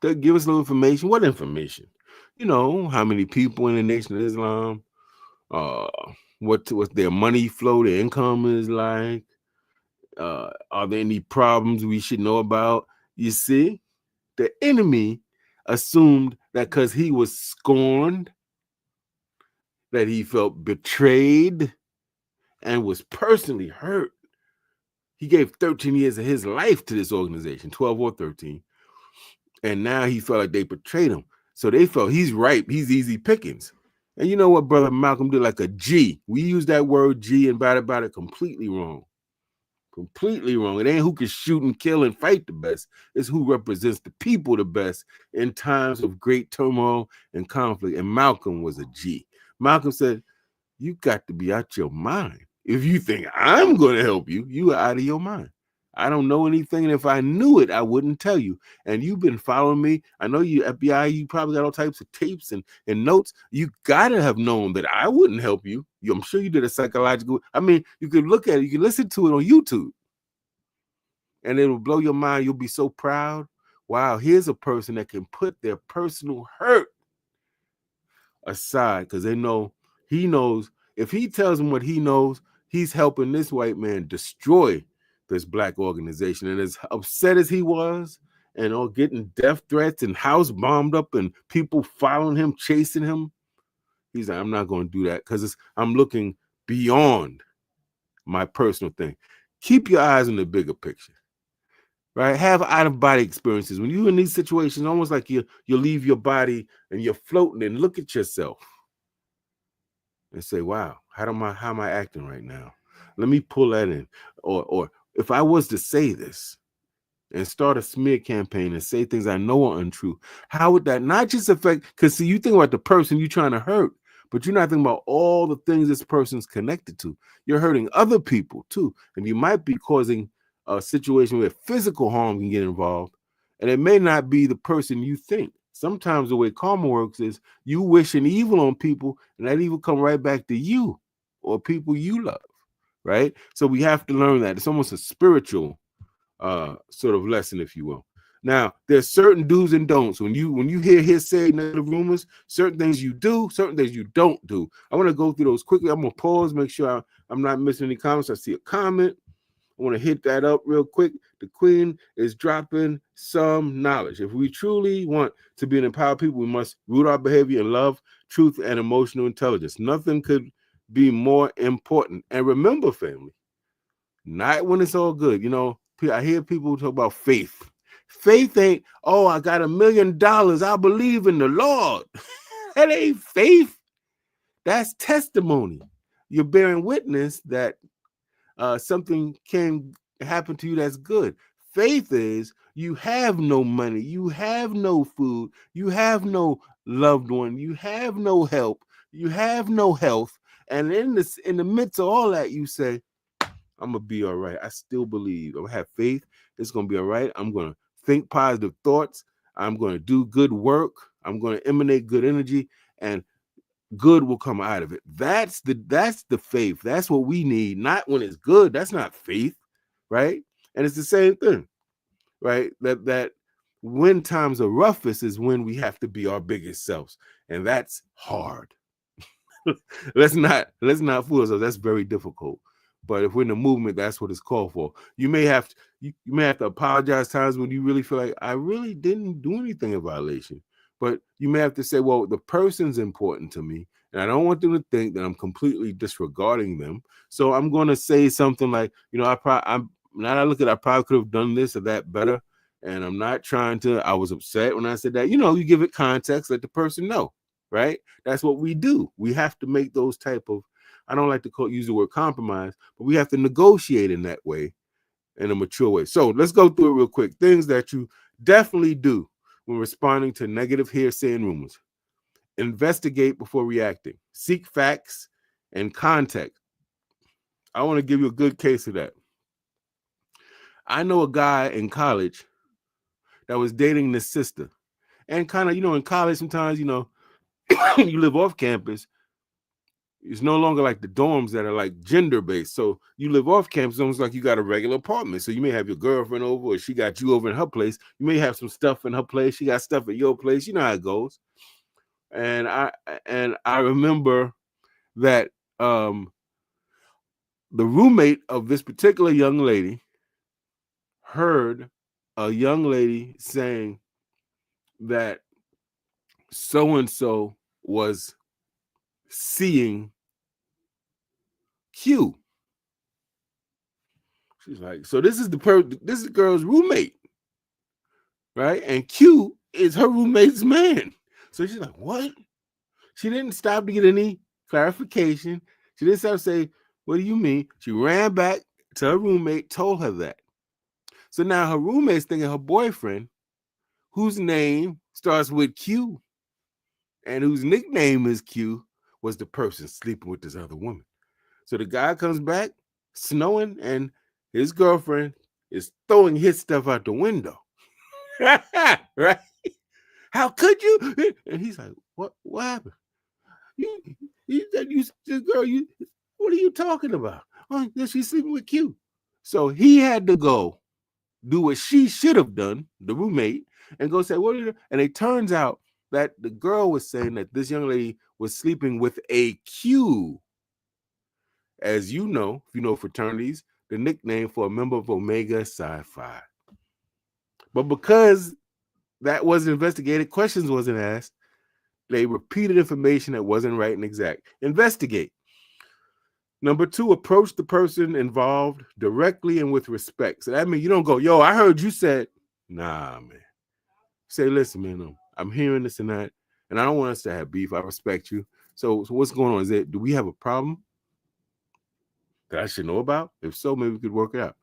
they give us a little information. What information? You know, how many people in the Nation of Islam, what their money flow, their income is like. Are there any problems we should know about? You see, the enemy assumed that because he was scorned, that he felt betrayed and was personally hurt. He gave 13 years of his life to this organization, 12 or 13. And now he felt like they betrayed him. So they felt he's ripe, he's easy pickings. And you know what Brother Malcolm did? Like a G. We use that word G and about it completely wrong. Completely wrong. It ain't who can shoot and kill and fight the best. It's who represents the people the best in times of great turmoil and conflict. And Malcolm was a G. Malcolm said, you got to be out your mind. If you think I'm going to help you, you are out of your mind. I don't know anything. And if I knew it, I wouldn't tell you. And you've been following me. I know you, FBI, you probably got all types of tapes and notes. You got to have known that I wouldn't help you. I'm sure you did a psychological. I mean, you could look at it. You can listen to it on YouTube. And it'll blow your mind. You'll be so proud. Wow, here's a person that can put their personal hurt aside because they know he knows if he tells them what he knows, he's helping this white man destroy this black organization. And as upset as he was, and all getting death threats and house bombed up and people following him, chasing him, he's like, I'm not going to do that because I'm looking beyond my personal thing. Keep your eyes on the bigger picture. Right? Have out-of-body experiences. When you're in these situations, almost like you leave your body and you're floating and look at yourself and say, wow, how am I acting right now? Let me pull that in. Or if I was to say this and start a smear campaign and say things I know are untrue, how would that not just affect, because see, you think about the person you're trying to hurt, but you're not thinking about all the things this person's connected to. You're hurting other people too. And you might be causing a situation where physical harm can get involved. And it may not be the person you think. Sometimes the way karma works is you wishing evil on people, and that evil come right back to you or people you love, right? So we have to learn that. It's almost a spiritual sort of lesson, if you will. Now, there's certain do's and don'ts. When you hear hearsay and other rumors, certain things you do, certain things you don't do. I want to go through those quickly. I'm going to pause, make sure I'm not missing any comments. I see a comment. I want to hit that up real quick. The queen is dropping some knowledge. If we truly want to be an empowered people, we must root our behavior in love, truth, and emotional intelligence. Nothing could be more important. And remember, family, not when it's all good. You know, I hear people talk about faith. Faith ain't, oh, I got $1 million. I believe in the Lord. That ain't faith. That's testimony. You're bearing witness that something can happen to you that's good. Faith is you have no money, you have no food, you have no loved one, you have no help, you have no health, and in the midst of all that, you say, I'm gonna be all right. I still believe. I have faith. It's gonna be all right. I'm gonna think positive thoughts. I'm gonna do good work. I'm gonna emanate good energy, and good will come out of it. That's the faith. That's what we need. Not when it's good. That's not faith, right? And it's the same thing, right? That when times are roughest is when we have to be our biggest selves, and that's hard. let's not fool ourselves. That's very difficult. But if we're in the movement, that's what it's called for. You may have to apologize times when you really feel like I really didn't do anything in violation. But you may have to say, well, the person's important to me, and I don't want them to think that I'm completely disregarding them. So I'm going to say something like, you know, I probably could have done this or that better, and I'm not trying to. I was upset when I said that. You know, you give it context, let the person know, right? That's what we do. We have to make those type of, I don't like to use the word compromise, but we have to negotiate in that way, in a mature way. So let's go through it real quick. Things that you definitely do when responding to negative hearsay and rumors. Investigate before reacting. Seek facts and context. I want to give you a good case of that. I know a guy in college that was dating this sister. And kind of, you know, in college, sometimes, you know, you live off campus. It's no longer like the dorms that are like gender-based. So you live off campus, almost like you got a regular apartment. So you may have your girlfriend over, or she got you over in her place. You may have some stuff in her place. She got stuff at your place. You know how it goes. And I remember that the roommate of this particular young lady heard a young lady saying that so-and-so was seeing Q. She's like, so this is the girl's roommate, right? And Q is her roommate's man. So she's like, what? She didn't stop to get any clarification. She didn't stop to say, what do you mean? She ran back to her roommate, told her that. So now her roommate's thinking her boyfriend, whose name starts with Q and whose nickname is Q, was the person sleeping with this other woman. So the guy comes back, snowing, and his girlfriend is throwing his stuff out the window. Right? How could you? And he's like, what happened? This girl, what are you talking about? Oh, she's sleeping with Q. So he had to go do what she should have done, the roommate, and go say, what are you? And it turns out that the girl was saying that this young lady was sleeping with a Q. As you know, if you know fraternities, the nickname for a member of Omega Psi Phi. But because that wasn't investigated, questions wasn't asked, they repeated information that wasn't right and exact. Investigate. Number 2, approach the person involved directly and with respect. So that means you don't go, yo, I heard you said, nah, man. Say, listen, man, I'm hearing this and that, and I don't want us to have beef. I respect you. So what's going on? Do we have a problem that I should know about? If so, maybe we could work it out.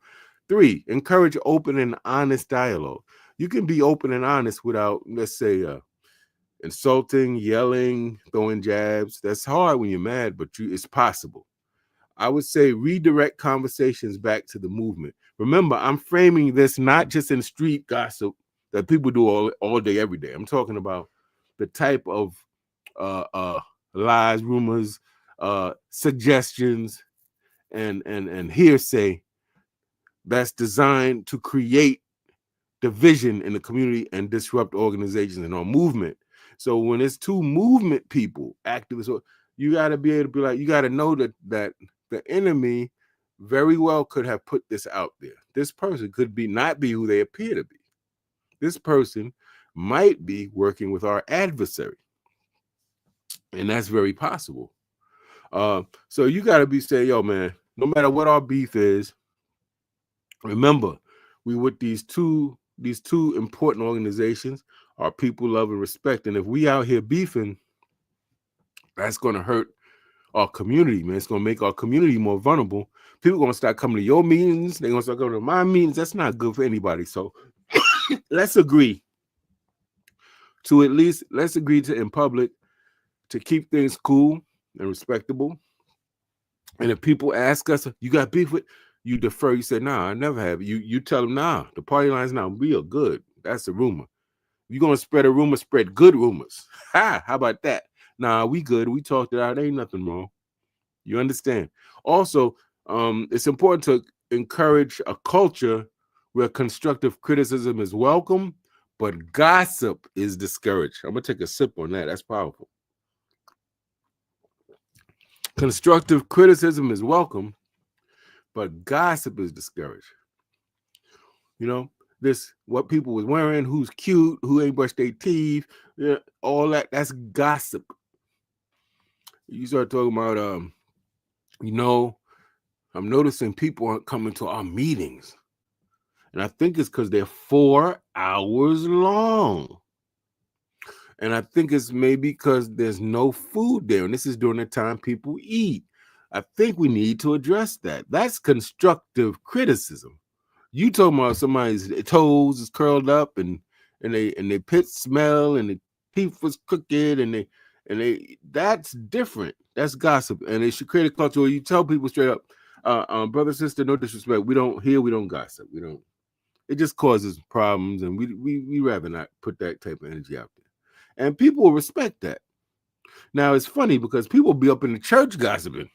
3, encourage open and honest dialogue. You can be open and honest without, let's say, insulting, yelling, throwing jabs. That's hard when you're mad, but it's possible. I would say redirect conversations back to the movement. Remember, I'm framing this not just in street gossip that people do all day, every day. I'm talking about the type of lies, rumors, suggestions, and hearsay that's designed to create division in the community and disrupt organizations and our movement. So when it's two movement people, activists, you got to be able to be like, you got to know that the enemy very well could have put this out there. This person could not be who they appear to be. This person might be working with our adversary, and that's very possible. So you got to be saying, yo, man, no matter what our beef is, remember, we with these two important organizations are people, love, and respect. And if we out here beefing, that's going to hurt our community, man. It's going to make our community more vulnerable. People are going to start coming to your meetings. They're going to start going to my meetings. That's not good for anybody. So let's agree to in public to keep things cool and respectable. And if people ask us, you got beef with, you defer. You say, nah, I never have. You tell them, nah, the party line's not real good. That's a rumor. You're going to spread a rumor, spread good rumors. How about that? Nah, we good. We talked it out. Ain't nothing wrong. You understand? Also, it's important to encourage a culture where constructive criticism is welcome, but gossip is discouraged. I'm going to take a sip on that. That's powerful. Constructive criticism is welcome, but gossip is discouraged. You know, what people was wearing, who's cute, who ain't brushed their teeth, all that's gossip. You start talking about, I'm noticing people aren't coming to our meetings. And I think it's because they're 4 hours long. And I think it's maybe because there's no food there. And this is during the time people eat. I think we need to address that. That's constructive criticism. You talking about somebody's toes is curled up and they pits smell and the teeth was crooked and they that's different. That's gossip. And it should create a culture where you tell people straight up, brother, sister, no disrespect. We don't gossip. We don't. It just causes problems, and we rather not put that type of energy out there. And people will respect that. Now it's funny because people be up in the church gossiping.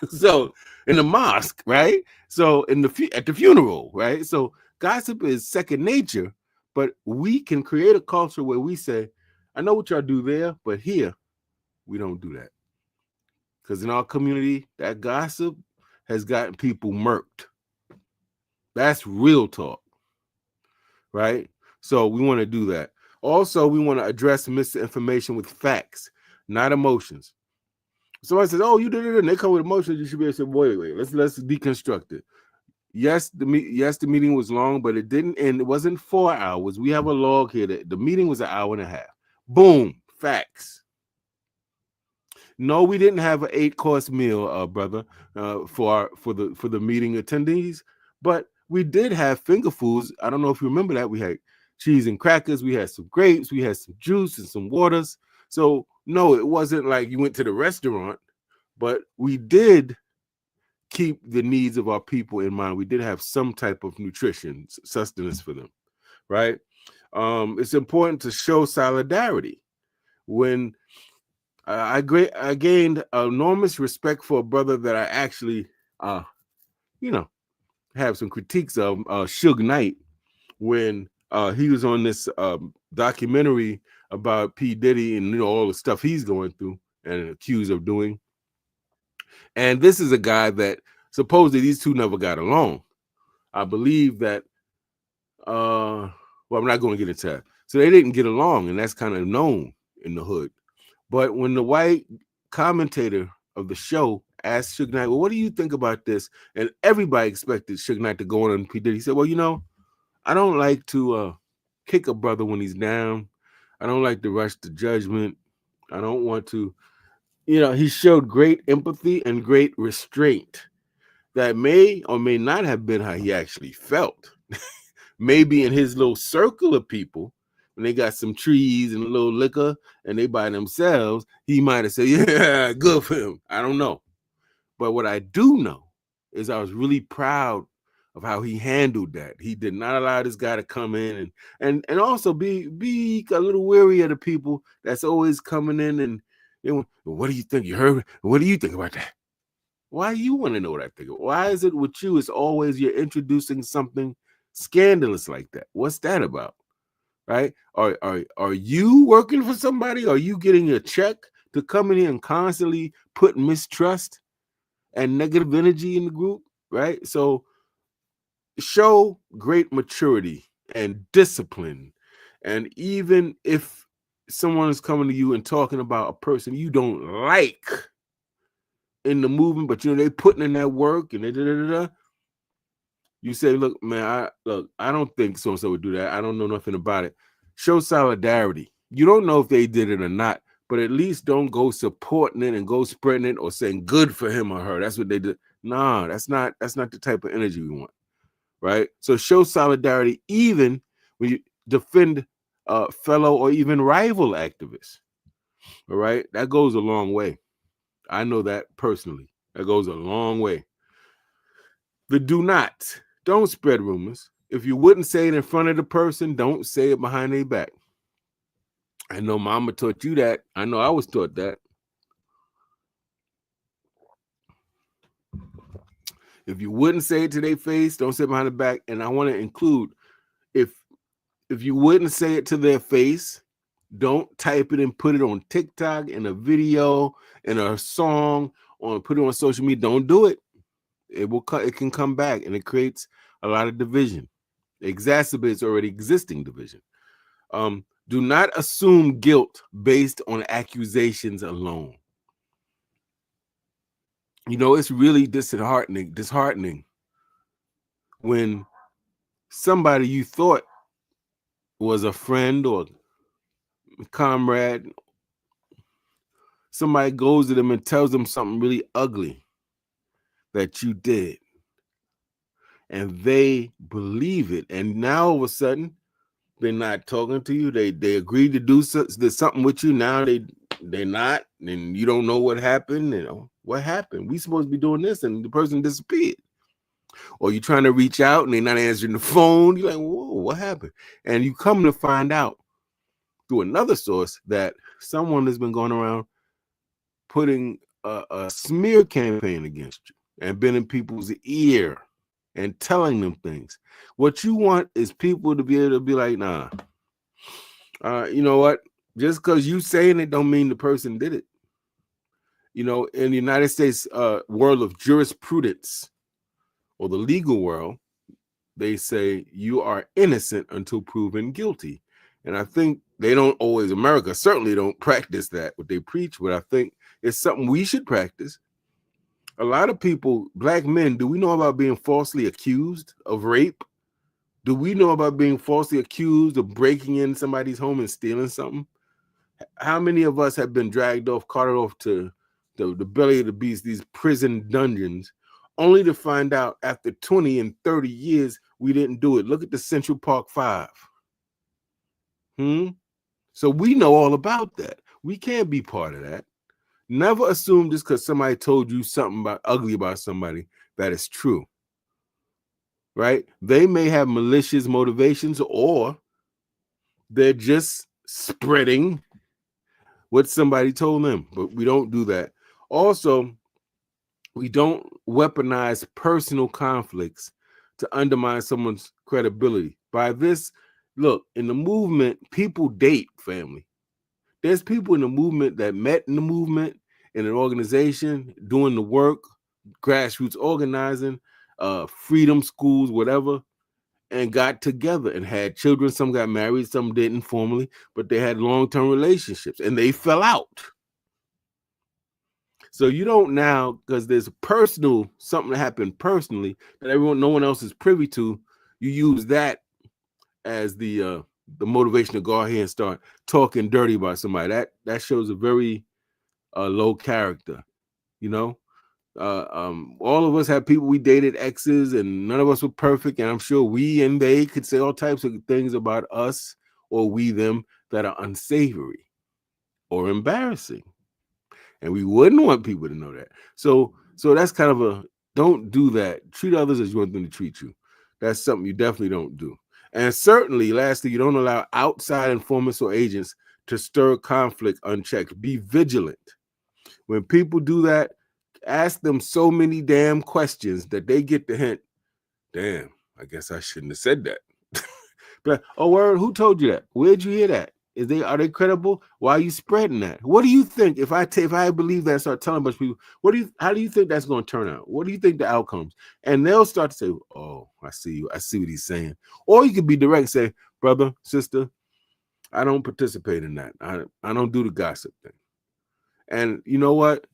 So in the mosque, right? So at the funeral, right? So gossip is second nature, but we can create a culture where we say, I know what y'all do there, but here we don't do that. Because in our community, that gossip has gotten people murked. That's real talk, right? So we want to do that. Also, we want to address misinformation with facts, not emotions. Somebody says, "Oh, you did it," and they come with emotions. You should be able to say, "Wait, let's deconstruct it." Yes, the meeting was long, but it didn't end. It wasn't 4 hours. We have a log here that the meeting was 1.5 hours. Boom, facts. No, we didn't have an 8-course meal, brother, for the meeting attendees, but we did have finger foods. I don't know if you remember that. We had cheese and crackers. We had some grapes. We had some juice and some waters. So no, it wasn't like you went to the restaurant, but we did keep the needs of our people in mind. We did have some type of nutrition, sustenance for them, right? It's important to show solidarity. When I gained enormous respect for a brother that I actually, have some critiques of, Suge Knight, when he was on this documentary about P. Diddy and all the stuff he's going through and accused of doing. And this is a guy that supposedly these two never got along. I believe that well, I'm not going to get into that. So they didn't get along, and that's kind of known in the hood. But when the white commentator of the show asked Suge Knight, well, what do you think about this? And everybody expected Suge Knight to go on P. Diddy. He said, well, I don't like to kick a brother when he's down. I don't like to rush to judgment. I don't want to, he showed great empathy and great restraint that may or may not have been how he actually felt. Maybe in his little circle of people, when they got some trees and a little liquor and they by themselves, he might have said, yeah, good for him. I don't know. But what I do know is I was really proud of how he handled that. He did not allow this guy to come in and also be a little wary of the people that's always coming in and what do you think? You heard? What do you think about that? Why you want to know what I think? Why is it with you? It's always you're introducing something scandalous like that. What's that about? Right? Are you working for somebody? Are you getting a check to come in here and constantly put mistrust and negative energy in the group? Right? So show great maturity and discipline. And even if someone is coming to you and talking about a person you don't like in the movement, but they putting in that work and you say, look, man, I don't think so-and-so would do that. I don't know nothing about it. Show solidarity. You don't know if they did it or not, but at least don't go supporting it and go spreading it or saying good for him or her. That's what they did. Nah, that's not the type of energy we want. Right? So show solidarity even when you defend fellow or even rival activists. All right? That goes a long way. I know that personally. That goes a long way. Don't spread rumors. If you wouldn't say it in front of the person, don't say it behind their back. I know mama taught you that. I know I was taught that. If you wouldn't say it to their face, don't say it behind the back. And I want to include, if you wouldn't say it to their face, don't type it and put it on TikTok in a video, in a song, or put it on social media. Don't do it. It can come back and it creates a lot of division. It exacerbates already existing division. Do not assume guilt based on accusations alone. It's really disheartening when somebody you thought was a friend or a comrade, somebody goes to them and tells them something really ugly that you did, and they believe it, and now all of a sudden they're not talking to you. They agreed to do something with you. Now they're not, and you don't know what happened. What happened? We supposed to be doing this, and the person disappeared. Or you're trying to reach out and they're not answering the phone. You're like, whoa, what happened? And you come to find out through another source that someone has been going around putting a smear campaign against you and been in people's ear and telling them things. What you want is people to be able to be like, nah, you know what? Just because you saying it don't mean the person did it. In the United States world of jurisprudence or the legal world, they say you are innocent until proven guilty. And I think they don't always, America certainly don't practice that, what they preach, but I think it's something we should practice. A lot of people, black men, do we know about being falsely accused of rape? Do we know about being falsely accused of breaking in somebody's home and stealing something? How many of us have been dragged off, carted off to the belly of the beast, these prison dungeons, only to find out after 20 and 30 years we didn't do it? Look at the Central Park 5. So we know all about that. We can't be part of that. Never assume just because somebody told you something ugly about somebody that is true. Right? They may have malicious motivations, or they're just spreading what somebody told them, but we don't do that. Also, we don't weaponize personal conflicts to undermine someone's credibility. By this, look, in the movement, people date, family. There's people in the movement that met in the movement, in an organization, doing the work, grassroots organizing, freedom schools, whatever, and got together and had children. Some got married, some didn't formally, but they had long-term relationships and they fell out. So you don't now, because there's something that happened personally that no one else is privy to, you use that as the motivation to go out here and start talking dirty about somebody. That shows a very low character, you know. All of us have people we dated, exes, and none of us were perfect. And I'm sure we and they could say all types of things about us or we them that are unsavory or embarrassing. And we wouldn't want people to know that. So that's kind of don't do that. Treat others as you want them to treat you. That's something you definitely don't do. And certainly, lastly, you don't allow outside informants or agents to stir conflict unchecked. Be vigilant. When people do that, ask them so many damn questions that they get the hint. Damn, I guess I shouldn't have said that. But oh, word, who told you that? Where'd you hear that? Are they credible? Why are you spreading that? What do you think if I believe that and start telling a bunch of people, how do you think that's going to turn out? What do you think the outcomes? And they'll start to say, oh, I see you. I see what he's saying. Or you could be direct and say, brother, sister, I don't participate in that. I don't do the gossip thing. And you know what?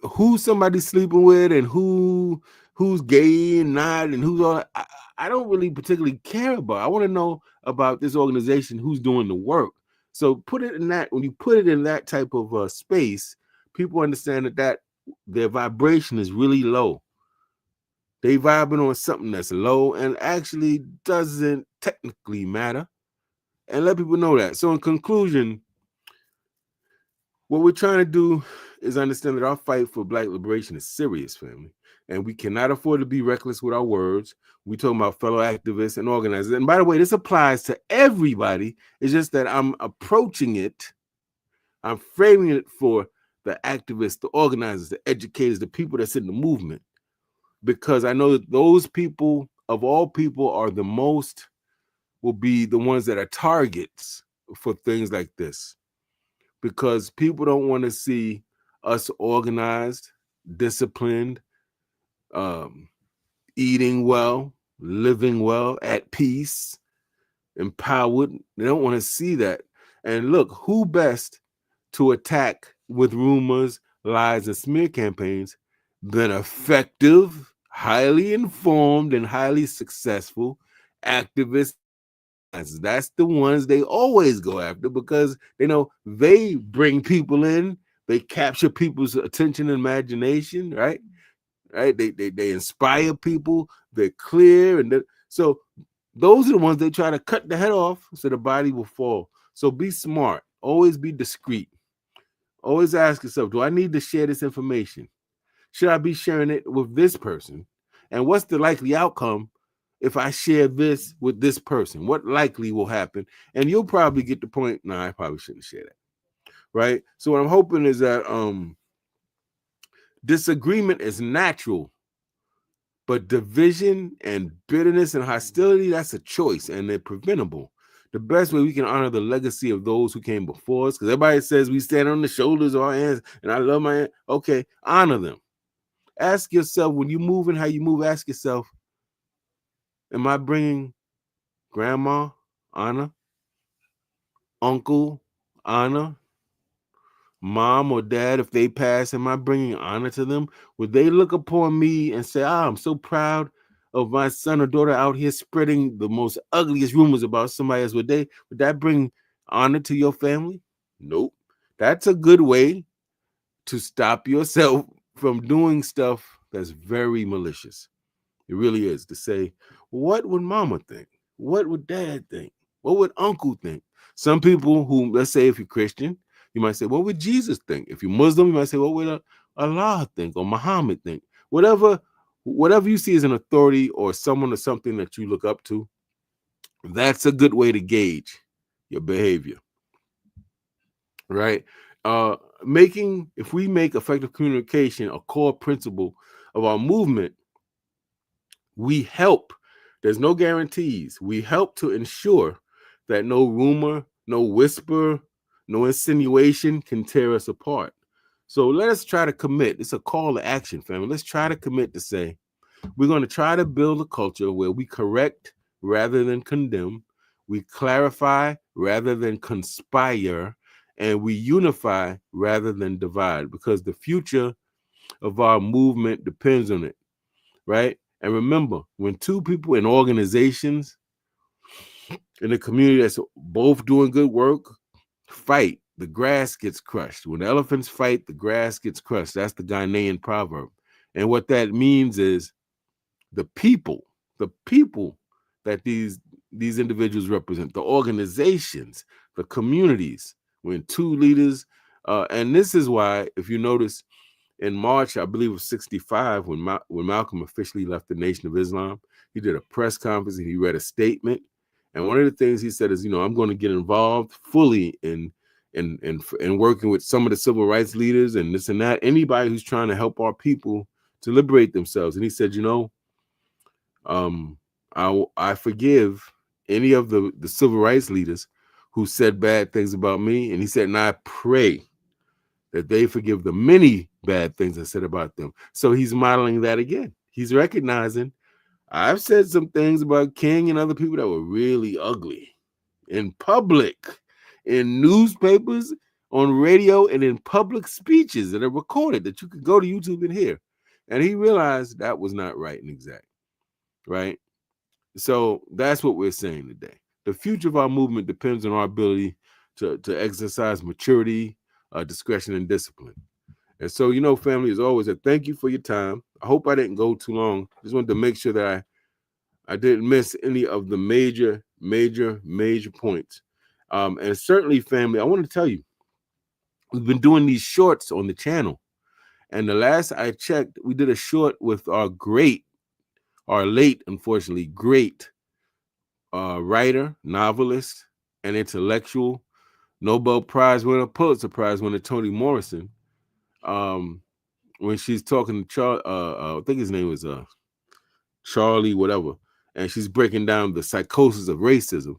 Who somebody's sleeping with and who's gay and not and who's all, I don't really particularly care about. I want to know about this organization, who's doing the work. So put it in that, when you put it in that type of space, people understand that their vibration is really low. They vibing on something that's low and actually doesn't technically matter. And let people know that. So in conclusion, what we're trying to do is understand that our fight for Black liberation is serious, family. And we cannot afford to be reckless with our words. We're talking about fellow activists and organizers. And by the way, this applies to everybody. It's just that I'm approaching it. I'm framing it for the activists, the organizers, the educators, the people that's in the movement. Because I know that those people, of all people, will be the ones that are targets for things like this. Because people don't want to see us organized, disciplined, eating well, living well, at peace, empowered. They don't want to see that. And look, who best to attack with rumors, lies, and smear campaigns than effective, highly informed, and highly successful activists? That's the ones they always go after because they know they bring people in, they capture people's attention and imagination, right? They inspire people, they're clear, and so those are the ones they try to cut the head off so the body will fall. So be smart, always be discreet. Always ask yourself, do I need to share this information? Should I be sharing it with this person? And what's the likely outcome if I share this with this person? What likely will happen? And you'll probably get the point, nah, I probably shouldn't share that. Right? So what I'm hoping is that disagreement is natural, but division and bitterness and hostility, that's a choice and they're preventable. The best way we can honor the legacy of those who came before us, because everybody says we stand on the shoulders of our hands, and I love my hand. Okay, honor them. Ask yourself, when you move and how you move, ask yourself, am I bringing grandma honor, uncle honor, mom or dad, if they pass, am I bringing honor to them? Would they look upon me and say, I'm so proud of my son or daughter out here spreading the most ugliest rumors about somebody else? Would that bring honor to your family? Nope. That's a good way to stop yourself from doing stuff that's very malicious. It really is. To say, what would mama think? What would dad think? What would uncle think? Some people who, let's say if you're Christian, you might say, what would Jesus think? If you're Muslim, you might say, what would Allah think or Muhammad think? Whatever you see as an authority or someone or something that you look up to, that's a good way to gauge your behavior. Right? If we make effective communication a core principle of our movement, we help. There's no guarantees. We help to ensure that no rumor, no whisper, No insinuation can tear us apart. So let us try to commit. It's a call to action, family. Let's try to commit to say, we're going to try to build a culture where we correct rather than condemn, we clarify rather than conspire, and we unify rather than divide, because the future of our movement depends on it, right? And remember, when two people in organizations in a community that's both doing good work fight, the grass gets crushed. When elephants fight, the grass gets crushed. That's the Ghanaian proverb. And what that means is the people that these individuals represent, the organizations, the communities, when two leaders, and this is why, if you notice, in March, I believe of 65, when Malcolm officially left the Nation of Islam, he did a press conference and he read a statement. And one of the things he said is, I'm going to get involved fully in working with some of the civil rights leaders and this and that, anybody who's trying to help our people to liberate themselves. And he said, I forgive any of the civil rights leaders who said bad things about me. And he said, and I pray that they forgive the many bad things I said about them. So he's modeling that again. He's recognizing I've said some things about King and other people that were really ugly in public, in newspapers, on radio, and in public speeches that are recorded that you could go to YouTube and hear. And he realized that was not right and exact, right? So that's what we're saying today. The future of our movement depends on our ability to exercise maturity, discretion, and discipline. And so, family, as always, I thank you for your time. I hope I didn't go too long. Just wanted to make sure that I didn't miss any of the major points. And certainly, family, I want to tell you, we've been doing these shorts on the channel. And the last I checked, we did a short with our late, unfortunately, great writer, novelist, and intellectual, Nobel Prize winner, Pulitzer Prize winner, Toni Morrison. When she's talking to Charlie, I think his name was Charlie, whatever, and she's breaking down the psychosis of racism.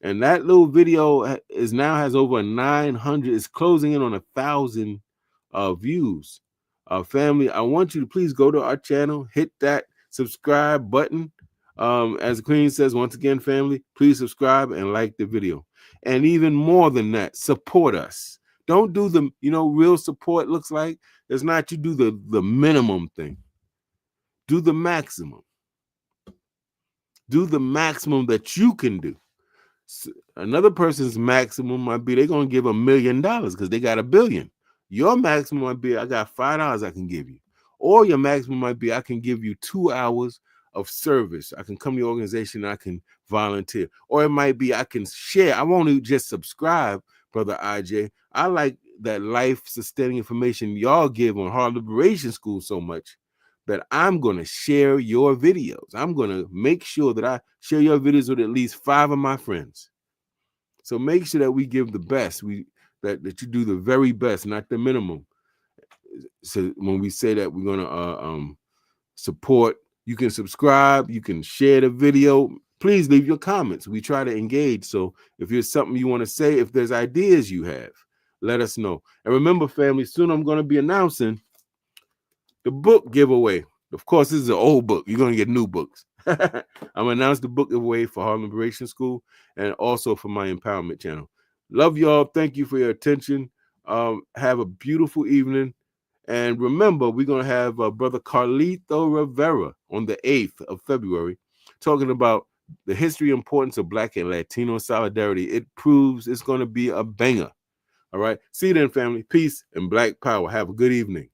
And that little video has over 900, it's closing in on 1,000 views. Family, I want you to please go to our channel, hit that subscribe button. As the Queen says, once again, family, please subscribe and like the video. And even more than that, support us. Don't do the, real support looks like. It's not you do the minimum thing. Do the maximum. Do the maximum that you can do. Another person's maximum might be they're going to give $1 million because they got $1 billion. Your maximum might be I got $5 I can give you. Or your maximum might be I can give you 2 hours of service. I can come to your organization and I can volunteer. Or it might be I can share. I won't just subscribe, Brother Agyei. I like that life-sustaining information y'all give on Heart Liberation School so much that I'm going to share your videos. I'm going to make sure that I share your videos with at least 5 of my friends. So make sure that we give the best. That you do the very best, not the minimum. So when we say that we're going to support, you can subscribe, you can share the video. Please leave your comments. We try to engage. So if there's something you want to say, if there's ideas you have, let us know. And remember, family, soon I'm going to be announcing the book giveaway. Of course, this is an old book. You're going to get new books. I'm going to announce the book giveaway for Harlem Liberation School and also for my empowerment channel. Love y'all. Thank you for your attention. Have a beautiful evening. And remember, we're going to have Brother Carlito Rivera on the 8th of February talking about the history and importance of Black and Latino solidarity. It proves it's going to be a banger. All right. See you then, family. Peace and Black power. Have a good evening.